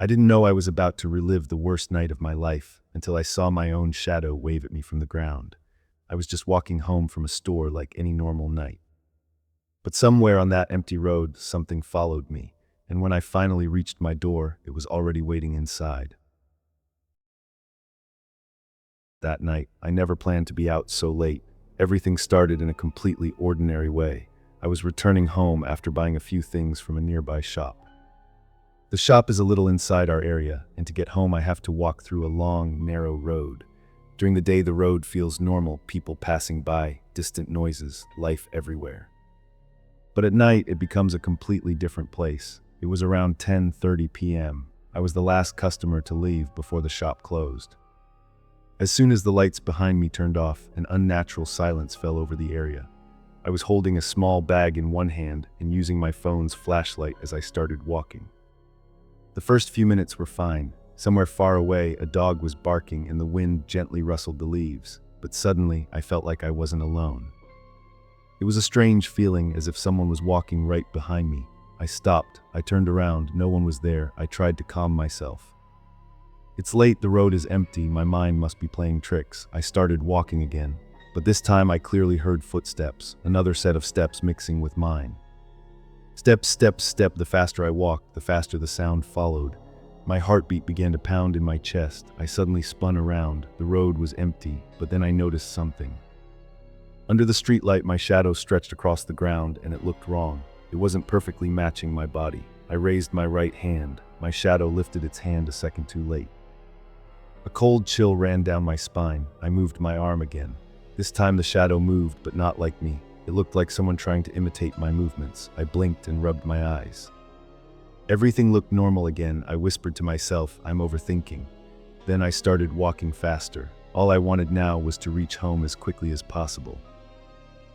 I didn't know I was about to relive the worst night of my life until I saw my own shadow wave at me from the ground. I was just walking home from a store like any normal night. But somewhere on that empty road, something followed me, and when I finally reached my door, it was already waiting inside. That night, I never planned to be out so late. Everything started in a completely ordinary way. I was returning home after buying a few things from a nearby shop. The shop is a little inside our area, and to get home I have to walk through a long, narrow road. During the day the road feels normal, people passing by, distant noises, life everywhere. But at night it becomes a completely different place. It was around 10:30 p.m. I was the last customer to leave before the shop closed. As soon as the lights behind me turned off, an unnatural silence fell over the area. I was holding a small bag in one hand and using my phone's flashlight as I started walking. The first few minutes were fine. Somewhere far away, a dog was barking and the wind gently rustled the leaves, but suddenly I felt like I wasn't alone. It was a strange feeling, as if someone was walking right behind me. I stopped, I turned around, no one was there. I tried to calm myself. It's late, the road is empty, my mind must be playing tricks. I started walking again, but this time I clearly heard footsteps, another set of steps mixing with mine. Step, step, step. The faster I walked, the faster the sound followed. My heartbeat began to pound in my chest. I suddenly spun around. The road was empty, but then I noticed something. Under the streetlight, my shadow stretched across the ground, and it looked wrong. It wasn't perfectly matching my body. I raised my right hand. My shadow lifted its hand a second too late. A cold chill ran down my spine. I moved my arm again. This time the shadow moved, but not like me. It looked like someone trying to imitate my movements. I blinked and rubbed my eyes. Everything looked normal again. I whispered to myself, I'm overthinking. Then I started walking faster. All I wanted now was to reach home as quickly as possible.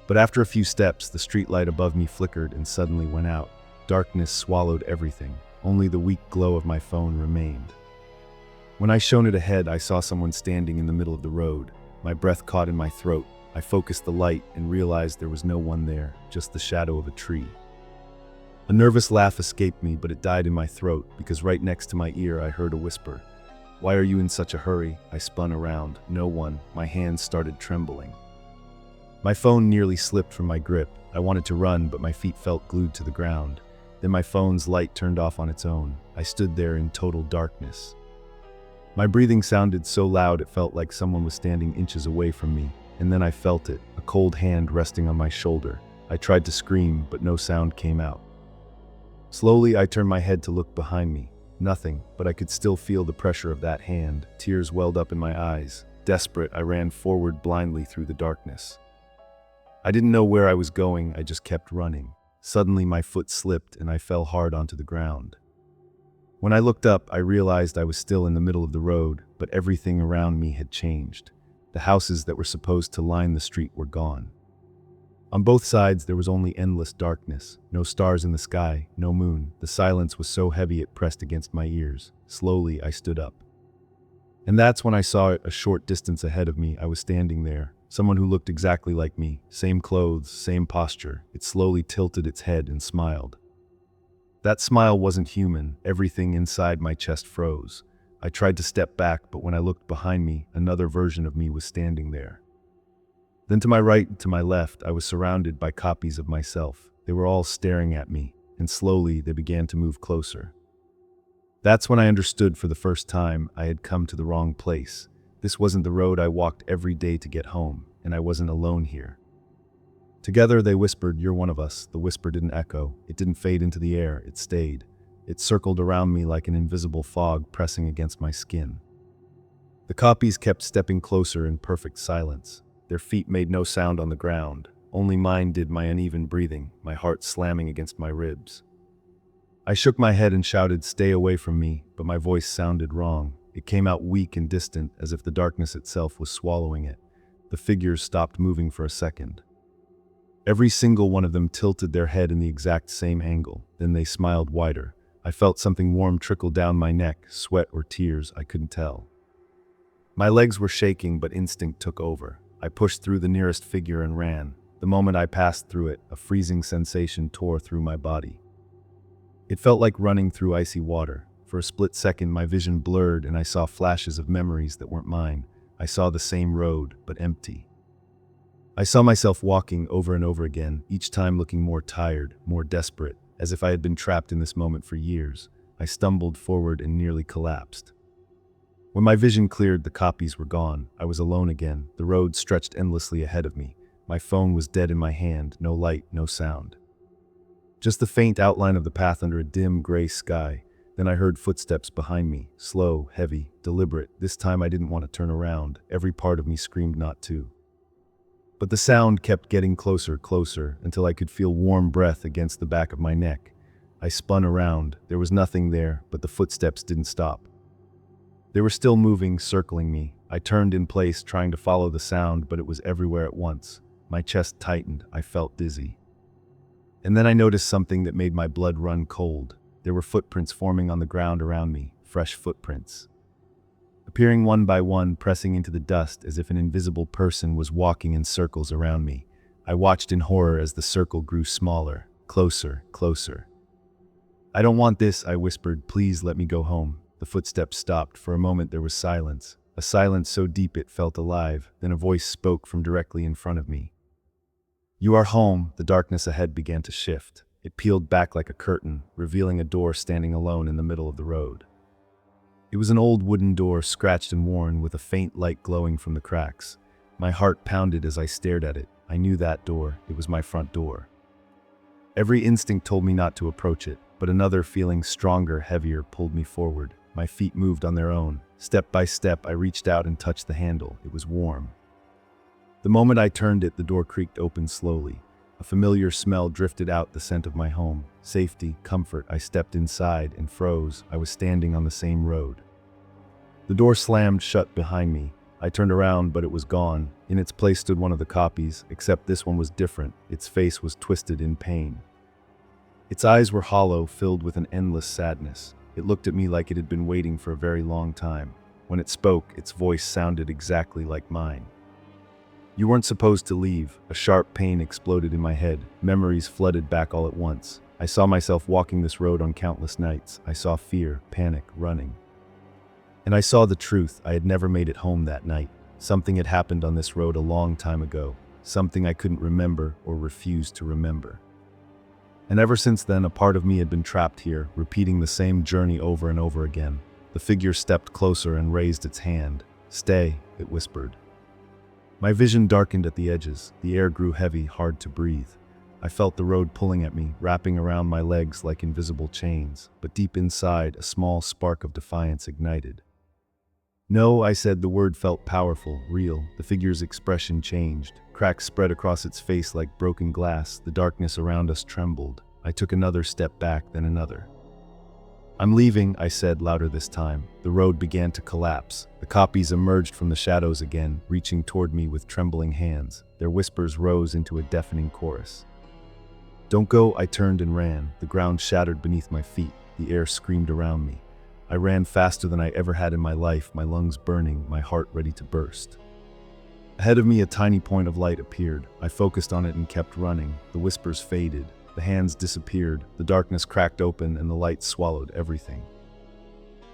But after a few steps, the streetlight above me flickered and suddenly went out. Darkness swallowed everything. Only the weak glow of my phone remained. When I shone it ahead, I saw someone standing in the middle of the road. My breath caught in my throat. I focused the light and realized there was no one there, just the shadow of a tree. A nervous laugh escaped me, but it died in my throat because right next to my ear I heard a whisper. Why are you in such a hurry? I spun around. No one. My hands started trembling. My phone nearly slipped from my grip. I wanted to run, but my feet felt glued to the ground. Then my phone's light turned off on its own. I stood there in total darkness. My breathing sounded so loud it felt like someone was standing inches away from me. And then I felt it, a cold hand resting on my shoulder. I tried to scream, but no sound came out. Slowly, I turned my head to look behind me. Nothing, but I could still feel the pressure of that hand. Tears welled up in my eyes. Desperate, I ran forward blindly through the darkness. I didn't know where I was going, I just kept running. Suddenly, my foot slipped and I fell hard onto the ground. When I looked up, I realized I was still in the middle of the road, but everything around me had changed. The houses that were supposed to line the street were gone. On both sides, there was only endless darkness. No stars in the sky, no moon. The silence was so heavy it pressed against my ears. Slowly, I stood up. And that's when I saw it a short distance ahead of me. I was standing there. Someone who looked exactly like me. Same clothes, same posture. It slowly tilted its head and smiled. That smile wasn't human. Everything inside my chest froze. I tried to step back, but when I looked behind me, another version of me was standing there. Then to my right and to my left, I was surrounded by copies of myself. They were all staring at me, and slowly they began to move closer. That's when I understood for the first time I had come to the wrong place. This wasn't the road I walked every day to get home, and I wasn't alone here. Together they whispered, "You're one of us." The whisper didn't echo. It didn't fade into the air. It stayed. It circled around me like an invisible fog pressing against my skin. The copies kept stepping closer in perfect silence. Their feet made no sound on the ground. Only mine did, my uneven breathing, my heart slamming against my ribs. I shook my head and shouted, "Stay away from me," but my voice sounded wrong. It came out weak and distant, as if the darkness itself was swallowing it. The figures stopped moving for a second. Every single one of them tilted their head in the exact same angle. Then they smiled wider. I felt something warm trickle down my neck, sweat or tears, I couldn't tell. My legs were shaking, but instinct took over. I pushed through the nearest figure and ran. The moment I passed through it, a freezing sensation tore through my body. It felt like running through icy water. For For a split second, my vision blurred and I saw flashes of memories that weren't mine. I saw the same road, but empty. I saw myself walking over and over again, each time looking more tired, more desperate, as if I had been trapped in this moment for years. I stumbled forward and nearly collapsed. When my vision cleared, the copies were gone. I was alone again. The road stretched endlessly ahead of me. My phone was dead in my hand, no light, no sound. Just the faint outline of the path under a dim gray sky. Then I heard footsteps behind me, slow, heavy, deliberate. This time I didn't want to turn around. Every part of me screamed not to. But the sound kept getting closer, closer, until I could feel warm breath against the back of my neck. I spun around. There was nothing there, but the footsteps didn't stop. They were still moving, circling me. I turned in place, trying to follow the sound, but it was everywhere at once. My chest tightened. I felt dizzy. And then I noticed something that made my blood run cold. There were footprints forming on the ground around me, fresh footprints. Appearing one by one, pressing into the dust as if an invisible person was walking in circles around me. I watched in horror as the circle grew smaller, closer, closer. "I don't want this," I whispered. "Please let me go home." The footsteps stopped. For a moment there was silence, a silence so deep it felt alive. Then a voice spoke from directly in front of me. "You are home." The darkness ahead began to shift. It peeled back like a curtain, revealing a door standing alone in the middle of the road. It was an old wooden door, scratched and worn, with a faint light glowing from the cracks. My heart pounded as I stared at it. I knew that door. It was my front door. Every instinct told me not to approach it, but another feeling, stronger, heavier, pulled me forward. My feet moved on their own. Step by step, I reached out and touched the handle. It was warm. The moment I turned it, the door creaked open slowly. A familiar smell drifted out, the scent of my home. Safety, comfort. I stepped inside and froze. I was standing on the same road. The door slammed shut behind me. I turned around, but it was gone. In its place stood one of the copies, except this one was different. Its face was twisted in pain. Its eyes were hollow, filled with an endless sadness. It looked at me like it had been waiting for a very long time. When it spoke, its voice sounded exactly like mine. "You weren't supposed to leave." A sharp pain exploded in my head. Memories flooded back all at once. I saw myself walking this road on countless nights. I saw fear, panic, running. And I saw the truth. I had never made it home that night. Something had happened on this road a long time ago. Something I couldn't remember or refused to remember. And ever since then, a part of me had been trapped here, repeating the same journey over and over again. The figure stepped closer and raised its hand. "Stay," it whispered. My vision darkened at the edges. The air grew heavy, hard to breathe. I felt the road pulling at me, wrapping around my legs like invisible chains. But deep inside, a small spark of defiance ignited. "No," I said. The word felt powerful, real. The figure's expression changed. Cracks spread across its face like broken glass. The darkness around us trembled. I took another step back, then another. "I'm leaving," I said, louder this time. The road began to collapse. The copies emerged from the shadows again, reaching toward me with trembling hands. Their whispers rose into a deafening chorus. "Don't go." I turned and ran. The ground shattered beneath my feet. The air screamed around me. I ran faster than I ever had in my life, my lungs burning, my heart ready to burst. Ahead of me, a tiny point of light appeared. I focused on it and kept running. The whispers faded. The hands disappeared. The darkness cracked open and the light swallowed everything.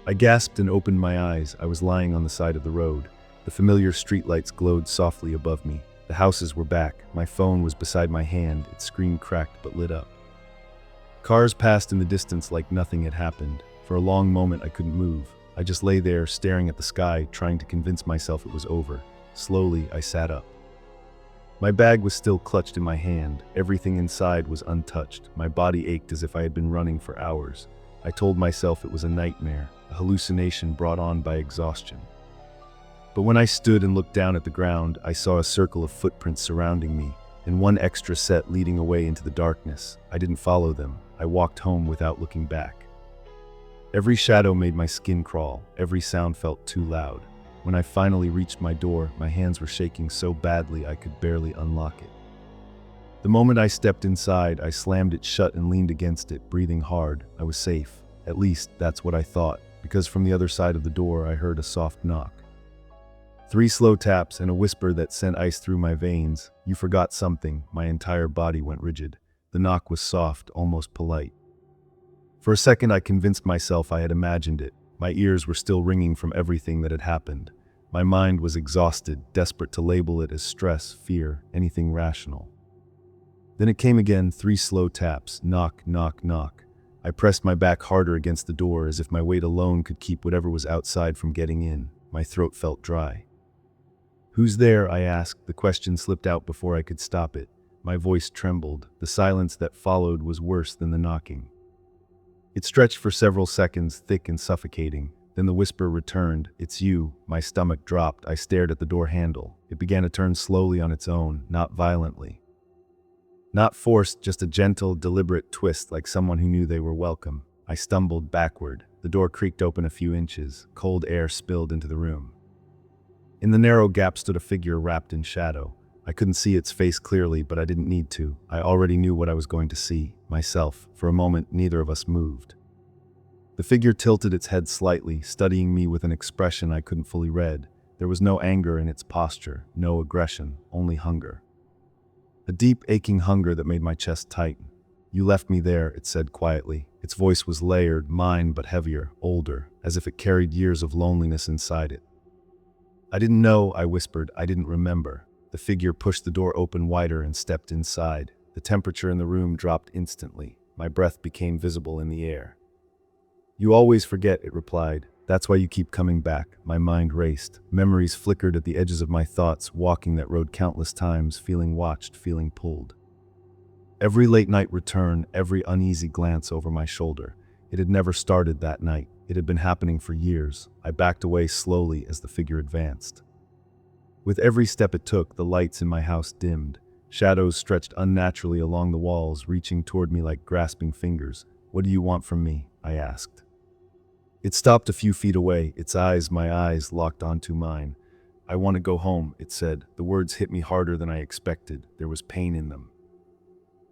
I gasped and opened my eyes. I was lying on the side of the road. The familiar streetlights glowed softly above me. The houses were back. My phone was beside my hand. Its screen cracked but lit up. Cars passed in the distance like nothing had happened. For a long moment I couldn't move. I just lay there, staring at the sky, trying to convince myself it was over. Slowly, I sat up. My bag was still clutched in my hand. Everything inside was untouched. My body ached as if I had been running for hours. I told myself it was a nightmare, a hallucination brought on by exhaustion. But when I stood and looked down at the ground, I saw a circle of footprints surrounding me, and one extra set leading away into the darkness. I didn't follow them. I walked home without looking back. Every shadow made my skin crawl. Every sound felt too loud. When I finally reached my door, my hands were shaking so badly I could barely unlock it. The moment I stepped inside, I slammed it shut and leaned against it, breathing hard. I was safe. At least, that's what I thought, because from the other side of the door I heard a soft knock. 3 slow taps and a whisper that sent ice through my veins. "You forgot something." My entire body went rigid. The knock was soft, almost polite. For a second, I convinced myself I had imagined it. My ears were still ringing from everything that had happened. My mind was exhausted, desperate to label it as stress, fear, anything rational. Then it came again, 3 slow taps, knock, knock, knock. I pressed my back harder against the door as if my weight alone could keep whatever was outside from getting in. My throat felt dry. "Who's there?" I asked. The question slipped out before I could stop it. My voice trembled. The silence that followed was worse than the knocking. It stretched for several seconds, thick and suffocating. Then the whisper returned. "It's you." My stomach dropped. I stared at the door handle. It began to turn slowly on its own, not violently. Not forced, just a gentle, deliberate twist like someone who knew they were welcome. I stumbled backward. The door creaked open a few inches. Cold air spilled into the room. In the narrow gap stood a figure wrapped in shadow. I couldn't see its face clearly, but I didn't need to. I already knew what I was going to see. Myself. For a moment, neither of us moved. The figure tilted its head slightly, studying me with an expression I couldn't fully read. There was no anger in its posture, no aggression, only hunger. A deep, aching hunger that made my chest tighten. "You left me there," it said quietly. Its voice was layered, mine but heavier, older, as if it carried years of loneliness inside it. "I didn't know," I whispered. "I didn't remember." The figure pushed the door open wider and stepped inside. The temperature in the room dropped instantly. My breath became visible in the air. "You always forget," it replied. "That's why you keep coming back." My mind raced. Memories flickered at the edges of my thoughts, walking that road countless times, feeling watched, feeling pulled. Every late-night return, every uneasy glance over my shoulder. It had never started that night. It had been happening for years. I backed away slowly as the figure advanced. With every step it took, the lights in my house dimmed. Shadows stretched unnaturally along the walls, reaching toward me like grasping fingers. "What do you want from me?" I asked. It stopped a few feet away, my eyes locked onto mine. "I want to go home," it said. The words hit me harder than I expected. There was pain in them.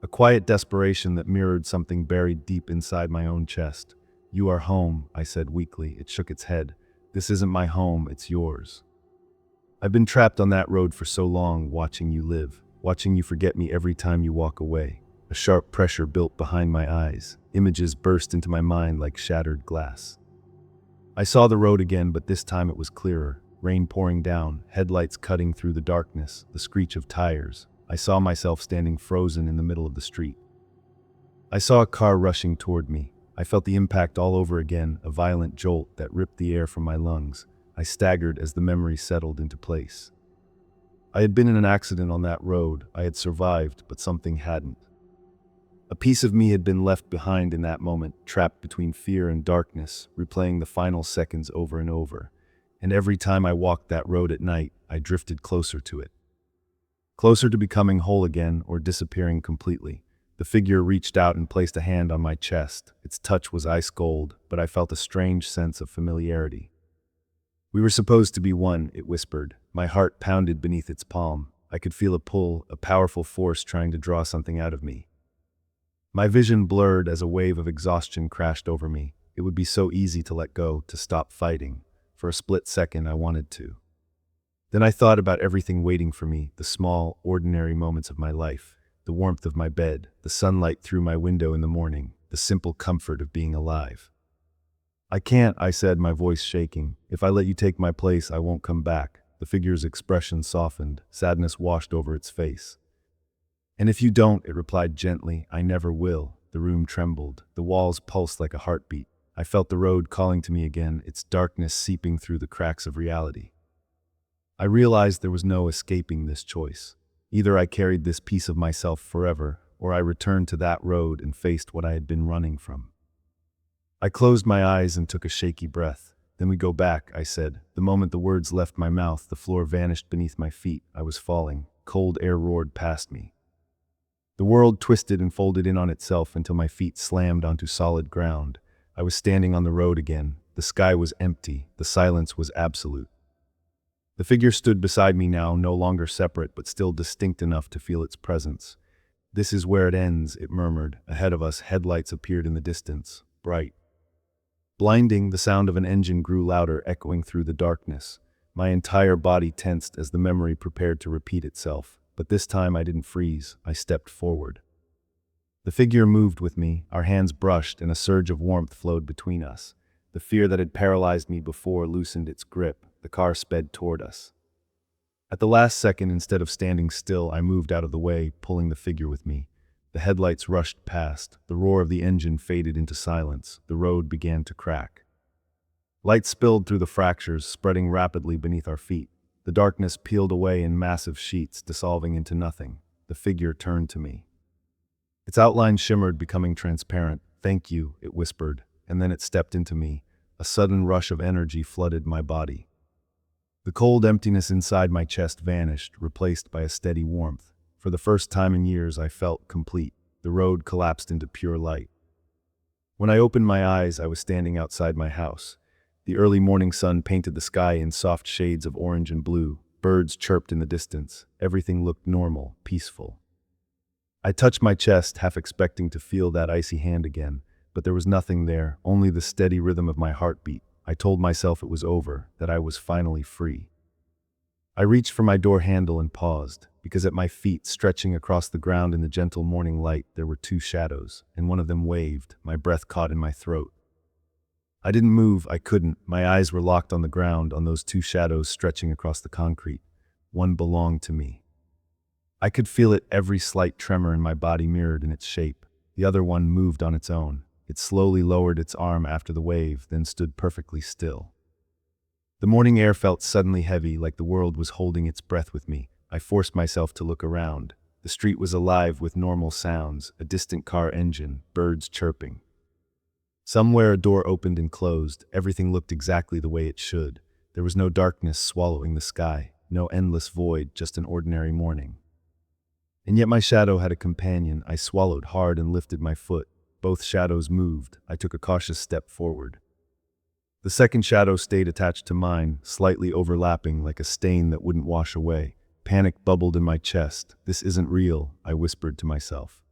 A quiet desperation that mirrored something buried deep inside my own chest. "You are home," I said weakly. It shook its head. "This isn't my home, it's yours. I've been trapped on that road for so long, watching you live, watching you forget me every time you walk away." A sharp pressure built behind my eyes. Images burst into my mind like shattered glass. I saw the road again, but this time it was clearer. Rain pouring down, headlights cutting through the darkness, the screech of tires. I saw myself standing frozen in the middle of the street. I saw a car rushing toward me. I felt the impact all over again, a violent jolt that ripped the air from my lungs. I staggered as the memory settled into place. I had been in an accident on that road. I had survived, but something hadn't. A piece of me had been left behind in that moment, trapped between fear and darkness, replaying the final seconds over and over. And every time I walked that road at night, I drifted closer to it. Closer to becoming whole again or disappearing completely. The figure reached out and placed a hand on my chest. Its touch was ice cold, but I felt a strange sense of familiarity. "We were supposed to be one," it whispered. My heart pounded beneath its palm. I could feel a pull, a powerful force trying to draw something out of me. My vision blurred as a wave of exhaustion crashed over me. It would be so easy to let go, to stop fighting. For a split second, I wanted to. Then I thought about everything waiting for me, the small, ordinary moments of my life, the warmth of my bed, the sunlight through my window in the morning, the simple comfort of being alive. "I can't," I said, my voice shaking. "If I let you take my place, I won't come back." The figure's expression softened. Sadness washed over its face. "And if you don't," it replied gently, "I never will." The room trembled. The walls pulsed like a heartbeat. I felt the road calling to me again, its darkness seeping through the cracks of reality. I realized there was no escaping this choice. Either I carried this piece of myself forever, or I returned to that road and faced what I had been running from. I closed my eyes and took a shaky breath. "Then we go back," I said. The moment the words left my mouth, the floor vanished beneath my feet. I was falling. Cold air roared past me. The world twisted and folded in on itself until my feet slammed onto solid ground. I was standing on the road again. The sky was empty. The silence was absolute. The figure stood beside me now, no longer separate, but still distinct enough to feel its presence. "This is where it ends," it murmured. Ahead of us, headlights appeared in the distance, bright. Blinding, the sound of an engine grew louder, echoing through the darkness. My entire body tensed as the memory prepared to repeat itself. But this time I didn't freeze. I stepped forward. The figure moved with me, our hands brushed, and a surge of warmth flowed between us. The fear that had paralyzed me before loosened its grip. The car sped toward us. At the last second, instead of standing still, I moved out of the way, pulling the figure with me. The headlights rushed past. The roar of the engine faded into silence. The road began to crack. Light spilled through the fractures, spreading rapidly beneath our feet. The darkness peeled away in massive sheets, dissolving into nothing. The figure turned to me. Its outline shimmered, becoming transparent. "Thank you," it whispered, and then it stepped into me. A sudden rush of energy flooded my body. The cold emptiness inside my chest vanished, replaced by a steady warmth. For the first time in years, I felt complete. The road collapsed into pure light. When I opened my eyes, I was standing outside my house. The early morning sun painted the sky in soft shades of orange and blue. Birds chirped in the distance. Everything looked normal, peaceful. I touched my chest, half expecting to feel that icy hand again, but there was nothing there, only the steady rhythm of my heartbeat. I told myself it was over, that I was finally free. I reached for my door handle and paused, because at my feet, stretching across the ground in the gentle morning light, there were two shadows, and one of them waved. My breath caught in my throat. I didn't move, I couldn't. My eyes were locked on the ground, on those two shadows stretching across the concrete. One belonged to me. I could feel it, every slight tremor in my body mirrored in its shape. The other one moved on its own. It slowly lowered its arm after the wave, then stood perfectly still. The morning air felt suddenly heavy, like the world was holding its breath with me. I forced myself to look around. The street was alive with normal sounds, a distant car engine, birds chirping. Somewhere a door opened and closed. Everything looked exactly the way it should. There was no darkness swallowing the sky, no endless void, just an ordinary morning. And yet my shadow had a companion. I swallowed hard and lifted my foot. Both shadows moved. I took a cautious step forward. The second shadow stayed attached to mine, slightly overlapping like a stain that wouldn't wash away. Panic bubbled in my chest. "This isn't real," I whispered to myself.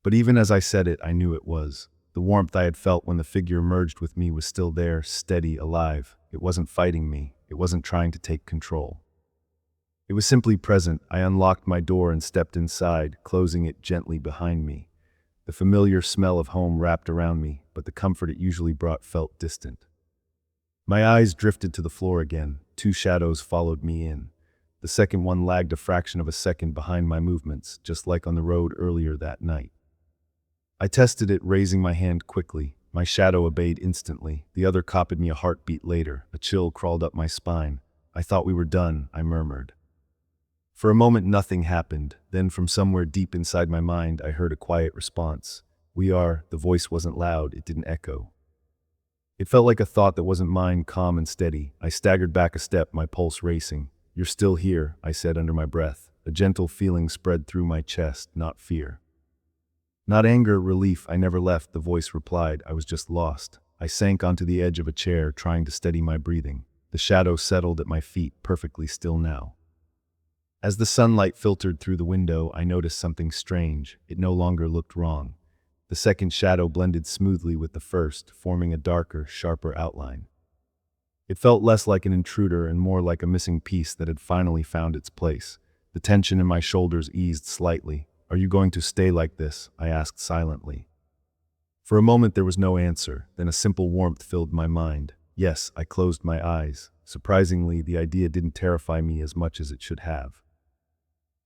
But even as I said it, I knew it was. The warmth I had felt when the figure merged with me was still there, steady, alive. It wasn't fighting me. It wasn't trying to take control. It was simply present. I unlocked my door and stepped inside, closing it gently behind me. The familiar smell of home wrapped around me, but the comfort it usually brought felt distant. My eyes drifted to the floor again. Two shadows followed me in. The second one lagged a fraction of a second behind my movements, just like on the road earlier that night. I tested it, raising my hand quickly. My shadow obeyed instantly. The other copied me a heartbeat later. A chill crawled up my spine. "I thought we were done," I murmured. For a moment nothing happened. Then from somewhere deep inside my mind, I heard a quiet response. "We are." The voice wasn't loud, it didn't echo. It felt like a thought that wasn't mine, calm and steady. I staggered back a step, my pulse racing. "You're still here," I said under my breath. A gentle feeling spread through my chest, not fear. Not anger, relief. "I never left," the voice replied. "I was just lost." I sank onto the edge of a chair, trying to steady my breathing. The shadow settled at my feet, perfectly still now. As the sunlight filtered through the window, I noticed something strange. It no longer looked wrong. The second shadow blended smoothly with the first, forming a darker, sharper outline. It felt less like an intruder and more like a missing piece that had finally found its place. The tension in my shoulders eased slightly. "Are you going to stay like this?" I asked silently. For a moment there was no answer, then a simple warmth filled my mind. Yes, I closed my eyes. Surprisingly, the idea didn't terrify me as much as it should have.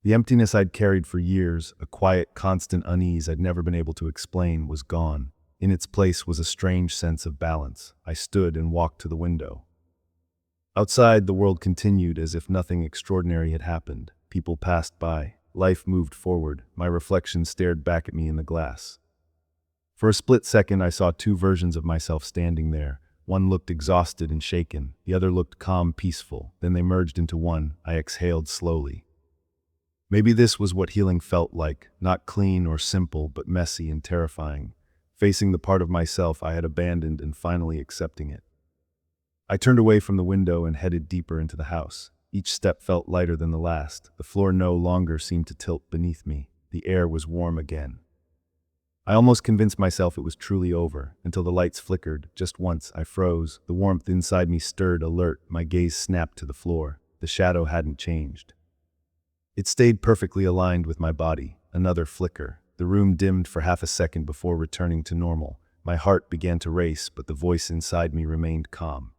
The emptiness I'd carried for years, a quiet, constant unease I'd never been able to explain, was gone. In its place was a strange sense of balance. I stood and walked to the window. Outside, the world continued as if nothing extraordinary had happened. People passed by. Life moved forward. My reflection stared back at me in the glass. For a split second, I saw two versions of myself standing there. One looked exhausted and shaken. The other looked calm, peaceful. Then they merged into one. I exhaled slowly. Maybe this was what healing felt like, not clean or simple, but messy and terrifying. Facing the part of myself I had abandoned and finally accepting it. I turned away from the window and headed deeper into the house. Each step felt lighter than the last. The floor no longer seemed to tilt beneath me. The air was warm again. I almost convinced myself it was truly over, until the lights flickered. Just once, I froze. The warmth inside me stirred, alert. My gaze snapped to the floor. The shadow hadn't changed. It stayed perfectly aligned with my body. Another flicker. The room dimmed for half a second before returning to normal. My heart began to race, but the voice inside me remained calm.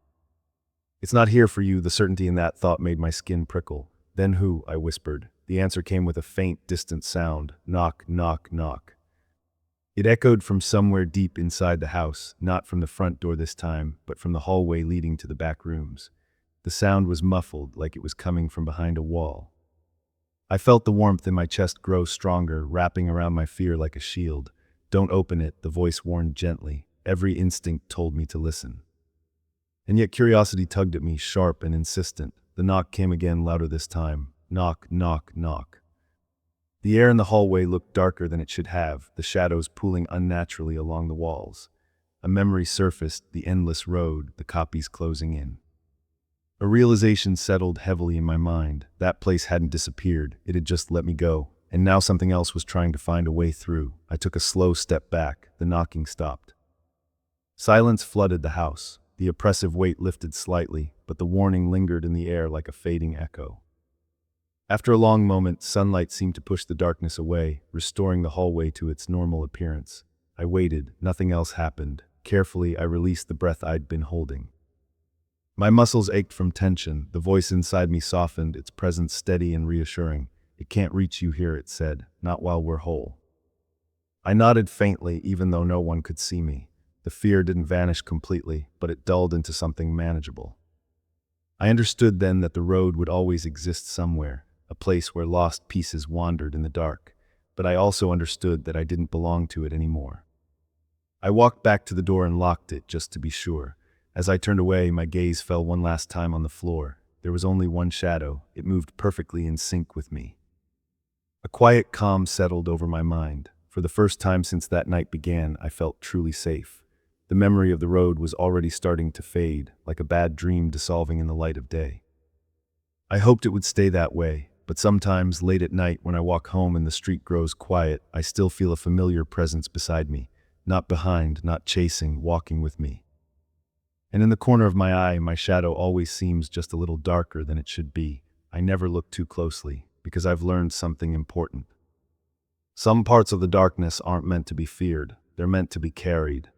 "It's not here for you." The certainty in that thought made my skin prickle. "Then who?" I whispered. The answer came with a faint, distant sound. "Knock, knock, knock." It echoed from somewhere deep inside the house, not from the front door this time, but from the hallway leading to the back rooms. The sound was muffled, like it was coming from behind a wall. I felt the warmth in my chest grow stronger, wrapping around my fear like a shield. "Don't open it," the voice warned gently. Every instinct told me to listen. And yet curiosity tugged at me, sharp and insistent. The knock came again, louder this time. Knock, knock, knock. The air in the hallway looked darker than it should have, the shadows pooling unnaturally along the walls. A memory surfaced, the endless road, the copies closing in. A realization settled heavily in my mind. That place hadn't disappeared, it had just let me go. And now something else was trying to find a way through. I took a slow step back. The knocking stopped. Silence flooded the house. The oppressive weight lifted slightly, but the warning lingered in the air like a fading echo. After a long moment, sunlight seemed to push the darkness away, restoring the hallway to its normal appearance. I waited. Nothing else happened. Carefully, I released the breath I'd been holding. My muscles ached from tension. The voice inside me softened, its presence steady and reassuring. "It can't reach you here," it said, "not while we're whole." I nodded faintly, even though no one could see me. The fear didn't vanish completely, but it dulled into something manageable. I understood then that the road would always exist somewhere, a place where lost pieces wandered in the dark, but I also understood that I didn't belong to it anymore. I walked back to the door and locked it, just to be sure. As I turned away, my gaze fell one last time on the floor. There was only one shadow. It moved perfectly in sync with me. A quiet calm settled over my mind. For the first time since that night began, I felt truly safe. The memory of the road was already starting to fade, like a bad dream dissolving in the light of day. I hoped it would stay that way, but sometimes, late at night, when I walk home and the street grows quiet, I still feel a familiar presence beside me. Not behind, not chasing, walking with me. And in the corner of my eye, my shadow always seems just a little darker than it should be. I never look too closely, because I've learned something important. Some parts of the darkness aren't meant to be feared. They're meant to be carried.